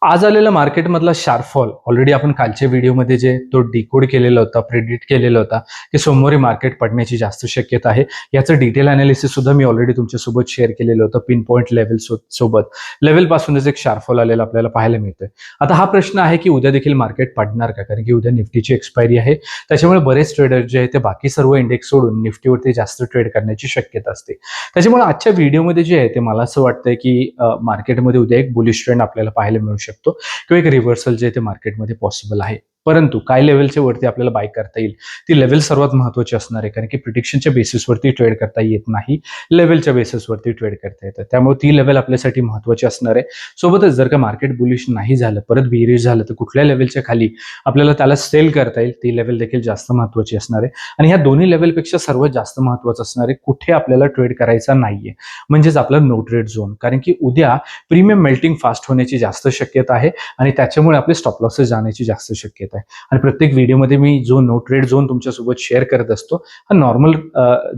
आज आलेला मार्केटमधला sharp fall already आपण कालच्या व्हिडिओमध्ये जे तो डिकोड केलेला होता, प्रेडिक्ट केलेला होता की सोमवारी मार्केट पडण्याची जास्त शक्यता आहे. याचं डिटेल अनालिसिस सुद्धा मी ऑलरेडी तुमच्यासोबत शेअर केलेलं होतं. पिन पॉईंट लेवल सोबत लेवलपासूनच एक शार्प फॉल आलेला आपल्याला पाहायला मिळतोय. आता हा प्रश्न आहे की उद्या देखील मार्केट पडणार का? कारण की उद्या निफ्टीची एक्सपायरी आहे. त्याच्यामुळे बरेच ट्रेडर जे आहेत ते बाकी सर्व इंडेक्स सोडून निफ्टीवरती जास्त ट्रेड करण्याची शक्यता असते. त्याच्यामुळे आजच्या व्हिडिओमध्ये जे आहे ते मला असं वाटतंय की मार्केटमध्ये उद्या एक बुलिश ट्रेंड आपल्याला पाहायला मिळू शकतो किंवा एक रिव्हर्सल जे ते मार्केटमध्ये पॉसिबल आहे. परंतु काय लेवलच्या वरती आपल्याला बाय करता येईल ती लेवल सर्वात महत्त्वाची असणार आहे. कारण की प्रिडिक्शनच्या बेसिसवरती ट्रेड करता येत नाही, लेवलच्या बेसिसवरती ट्रेड करता येतं. त्यामुळे ती लेवल आपल्यासाठी महत्त्वाची असणार आहे. सोबतच जर का मार्केट बुलिश नाही झालं, परत बिअरिश झालं, तर कुठल्या लेवलच्या खाली आपल्याला त्याला सेल करता येईल ती लेवल देखील जास्त महत्त्वाची असणार आहे. आणि ह्या दोन्ही लेवलपेक्षा सर्वात जास्त महत्त्वाचं असणार आहे कुठे आपल्याला ट्रेड करायचा नाहीये, म्हणजेच आपला नो ट्रेड झोन. कारण की उद्या प्रीमियम मेल्टिंग फास्ट होण्याची जास्त शक्यता आहे आणि त्याच्यामुळे आपले स्टॉप लॉसेस जाण्याची जास्त शक्यता आहे. आणि प्रत्येक व्हिडिओमध्ये मी जो नो ट्रेड झोन तुमच्यासोबत शेअर करत असतो हा नॉर्मल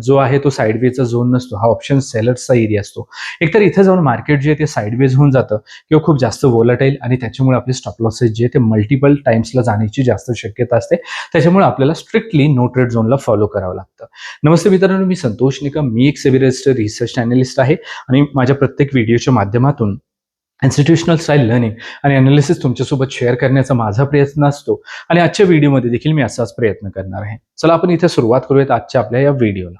जो आहे तो साईडवेचा झोन नसतो, हा ऑप्शन सेलर्सचा एरिया असतो. एकतर इथे जाऊन मार्केट जे आहे ते साईडवेज होऊन जातं किंवा खूप जास्त वोलाटाईल आणि त्याच्यामुळे आपले स्टॉप लॉसेस जे ते मल्टिपल टाइम्सला जाण्याची जास्त शक्यता असते. त्याच्यामुळे आपल्याला स्ट्रिक्टली नो ट्रेड झोनला फॉलो करावं लागतं. नमस्ते मित्रांनो, मी संतोष निकम, मी एक सेबी रजिस्टर्ड रिसर्च अॅनालिस्ट आहे आणि माझ्या प्रत्येक व्हिडिओच्या माध्यमातून इन्स्टिट्यूशनल स्टाईल लर्निंग आणि अनालिसिस तुमच्यासोबत शेअर करण्याचा माझा प्रयत्न असतो आणि आजच्या व्हिडिओमध्ये देखील मी असाच प्रयत्न करणार आहे. चला आपण इथे सुरुवात करूयात आजच्या आपल्या या व्हिडिओला.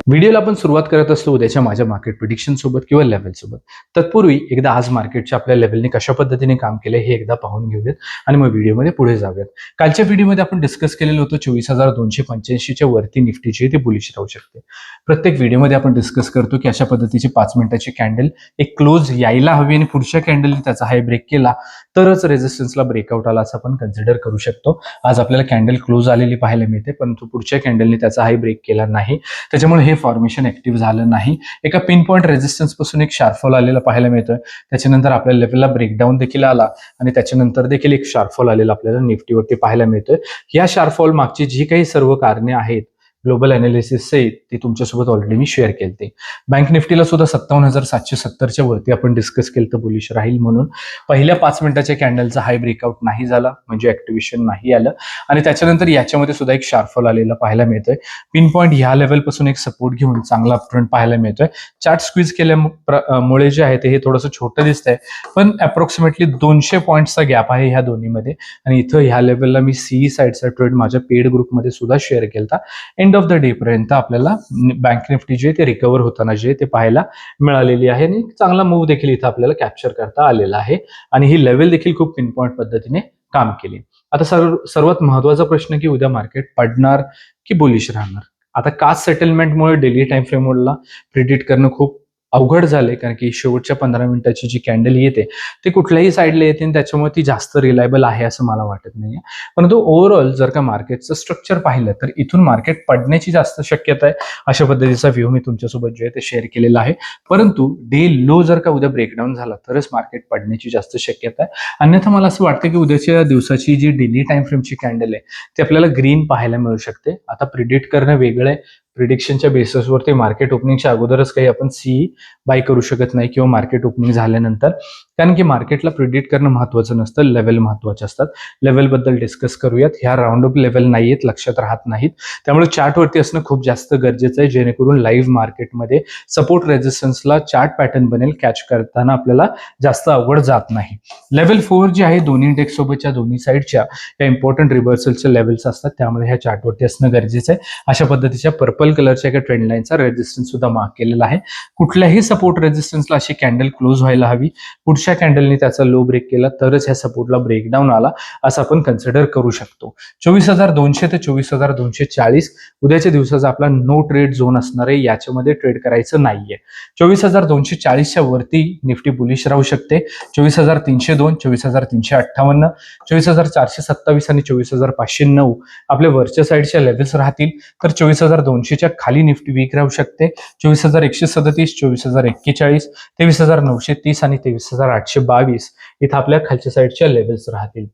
व्हिडिओला आपण सुरुवात करत असतो उद्याच्या माझ्या मार्केट प्रिडिक्शन सोबत किंवा लेवल सोबत. तत्पूर्वी एकदा आज मार्केटच्या आपल्या लेवलने कशा पद्धतीने काम केलं हे एकदा पाहून घेऊयात आणि मग व्हिडिओमध्ये पुढे जाऊयात. कालच्या व्हिडिओमध्ये आपण डिस्कस केलेलं होतं 24,285च्या वरती निफ्टीची ते बुलिश राहू शकते. प्रत्येक व्हिडिओमध्ये आपण डिस्कस करतो की अशा पद्धतीची 5 मिनिटाची कॅन्डल एक क्लोज यायला हवी आणि पुढच्या कॅन्डलने त्याचा हाय ब्रेक केला तरच रेझिस्टन्सला ब्रेकआउट आला असं आपण कन्सिडर करू शकतो. आज आपल्याला कॅन्डल क्लोज आलेली पाहायला मिळते, परंतु पुढच्या कॅन्डलने त्याचा हाय ब्रेक केला नाही. त्याच्यामुळे हे फॉर्मेशन ऍक्टिव्ह झालं नाही. एका पिन पॉईंट रेझिस्टन्स पासून एक शार्प फॉल आलेला पाहायला मिळतोय. त्याच्यानंतर आपल्या लेवलला ब्रेकडाऊन देखील आला आणि त्याच्यानंतर देखील एक शार्प फॉल आलेला आपल्याला निफ्टीवरती पाहायला मिळतोय. या शार्प फॉल मागची जी काही सर्व कारणे आहेत ग्लोबल अनालिसिस ती तुमच्यासोबत ऑलरेडी मी शेअर केली. बँक निफ्टीला सुद्धा 57,770च्या वरती आपण डिस्कस केलं तर बुलिश राहील म्हणून. पहिल्या 5 मिनिटाच्या कॅन्डलचा हाय ब्रेकआउट नाही झाला, म्हणजे ऍक्टिव्हेशन नाही आलं आणि त्याच्यानंतर याच्यामध्ये सुद्धा एक शार्प फॉल आलेला पाहायला मिळतोय. पिन पॉईंट ह्या लेवलपासून एक सपोर्ट घेऊन चांगला अपट्रेंड पाहायला मिळतोय. चार्ट स्क्वीज केल्यामुळे जे आहे ते हे थोडंसं छोटं दिसतंय, पण अप्रॉक्सिमेटली 200 पॉईंट्सचा गॅप आहे ह्या दोन्हीमध्ये आणि इथं ह्या लेवलला मी सीई साईडचा ट्रेड माझ्या पेड ग्रुपमध्ये सुद्धा शेअर केला. एंड ऑफ द डे पर्यंत आपल्याला बँक निफ्टी जे ते रिकव्हर होताना जे ते पाहायला मिळालेली आहे आणि चांगला मूव्ह देखील इथं आपल्याला कॅप्चर करता आलेला आहे आणि ही लेवल देखील खूप पिन पॉईंट पद्धतीने काम केली. आता सर्वात महत्वाचा प्रश्न की उद्या मार्केट पडणार की बुलिश राहणार. आता कास्ट सेटलमेंटमुळे डेली टाइम फ्रेमला प्रिडिक्ट करणं खूप अवघड झालंय, कारण की शेवटच्या 15 मिनिटाची जी कॅन्डल येते ते कुठल्याही साईडला येते आणि त्याच्यामुळे ती जास्त रिलायबल आहे असं मला वाटत नाहीये. परंतु ओव्हरऑल जर का मार्केटचं स्ट्रक्चर पाहिलं तर इथून मार्केट पडण्याची जास्त शक्यता आहे. अशा पद्धतीचा व्ह्यू मी तुमच्यासोबत जे आहे ते शेअर केलेला आहे. परंतु डे लो जर का उद्या ब्रेकडाऊन झाला तरच मार्केट पडण्याची जास्त शक्यता आहे. अन्यथा मला असं वाटतं की उद्याच्या दिवसाची जी डेली टाइम फ्रेमची कॅन्डल आहे ती आपल्याला ग्रीन पाहायला मिळू शकते. आता प्रिडिक्ट करणं वेगळं आहे. प्रिडिक्शनच्या बेसिसवरती मार्केट ओपनिंगच्या अगोदरच काही आपण सीई बाय करू शकत नाही किंवा मार्केट ओपनिंग झाल्यानंतर, कारण की मार्केटला प्रिडिक्ट करणं महत्त्वाचं नसतं, लेवल महत्त्वाचे असतात. लेवलबद्दल डिस्कस करूयात. ह्या राऊंड अप लेवल नाहीयेत, लक्षात राहत नाहीत. त्यामुळे चार्टवरती असणं खूप जास्त गरजेचं आहे, जेणेकरून लाईव्ह मार्केटमध्ये सपोर्ट रेझिस्टन्सला चार्ट पॅटर्न बनेल, कॅच करताना आपल्याला जास्त अवघड जात नाही. लेवल 4 जे आहे दोन्ही इंडेक्स सोबतच्या दोन्ही साईडच्या या इम्पॉर्टंट रिव्हर्सलच्या लेवल्स असतात, त्यामुळे ह्या चार्टवरती असणं गरजेचं आहे. अशा पद्धतीच्या पर्पल कलरच्या एका ट्रेंड लाईनचा रेझिस्टन्स सुद्धा मार्क केलेला आहे. कुठल्याही सपोर्ट रेझिस्टन्सला अशी कॅन्डल क्लोज व्हायला हवी, पुढच्या कॅन्डलने त्याचा लो ब्रेक केला तरच ह्या सपोर्टला ब्रेकडाऊन आला असं आपण कन्सिडर करू शकतो. 24,200 ते 24,240 उद्याच्या दिवसाचा आपला नो ट्रेड झोन असणार आहे, याच्यामध्ये ट्रेड करायचं नाहीये. 24,240च्या वरती निफ्टी बुलिश राहू शकते. 24,302, 24,358, 24,427 आणि 24,509 आपल्या वरच्या साईडच्या लेवल्स राहतील. तर 24,200च्या खाली निफ्टी वीक राहू शकते. 24,137, 24,041, 23,930 आणि 23,822 इथं आपल्या खालच्या साईडच्या लेवल्स राहतील.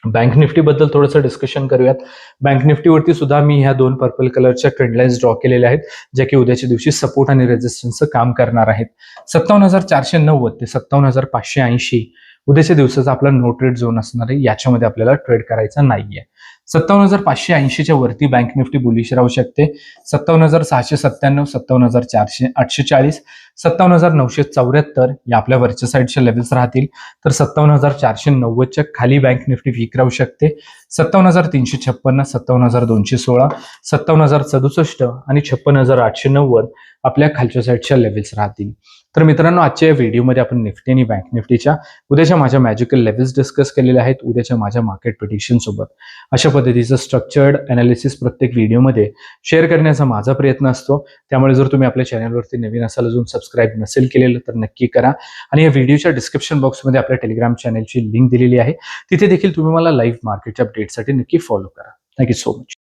बँक निफ्टी बद्दल थोडंसं डिस्कशन करूयात. बँक निफ्टीवरती सुद्धा मी ह्या 2 पर्पल कलरच्या ट्रेंड लाईन्स ड्रॉ केलेल्या आहेत, ज्या की उद्याच्या दिवशी सपोर्ट आणि रेझिस्टन्सचं काम करणार आहेत. 57,490 ते 57,580 उद्याच्या दिवसाचा आपला नो ट्रेड झोन असणार आहे. याच्यामध्ये आपल्याला ट्रेड करायचा नाहीये. 57,580च्या वरती बँक निफ्टी बुलिश राहू शकते. 57,697, 57,840, 57,974 या आपल्या वरच्या साईडच्या लेवल्स राहतील. तर 57,490च्या खाली बँक निफ्टी वीक राहू शकते. 57,356, 57,216, 57,067 आणि 56,890 आपल्या खालच्या साईडच्या लेवल्स राहतील. तर मित्रांनो, आजच्या या व्हिडिओमध्ये आपण निफ्टी आणि बँक निफ्टीच्या उद्याच्या माझ्या मॅजिकल लेवल्स डिस्कस केलेले आहेत. उद्याच्या माझ्या मार्केट प्रिडिक्शन सोबत अशा पद्धतीचं स्ट्रक्चर्ड अनालिसिस प्रत्येक व्हिडिओमध्ये शेअर करण्याचा माझा प्रयत्न असतो. त्यामुळे जर तुम्ही आपल्या चॅनलवरती नवीन असाल, अजून सबस्क्राईब नसेल केलेलं तर नक्की करा. आणि या व्हिडिओच्या डिस्क्रिप्शन बॉक्समध्ये आपल्या टेलिग्राम चॅनलची लिंक दिलेली आहे. तिथे देखील तुम्ही मला लाईव्ह मार्केटच्या अपडेटसाठी नक्की फॉलो करा. Thank you so much.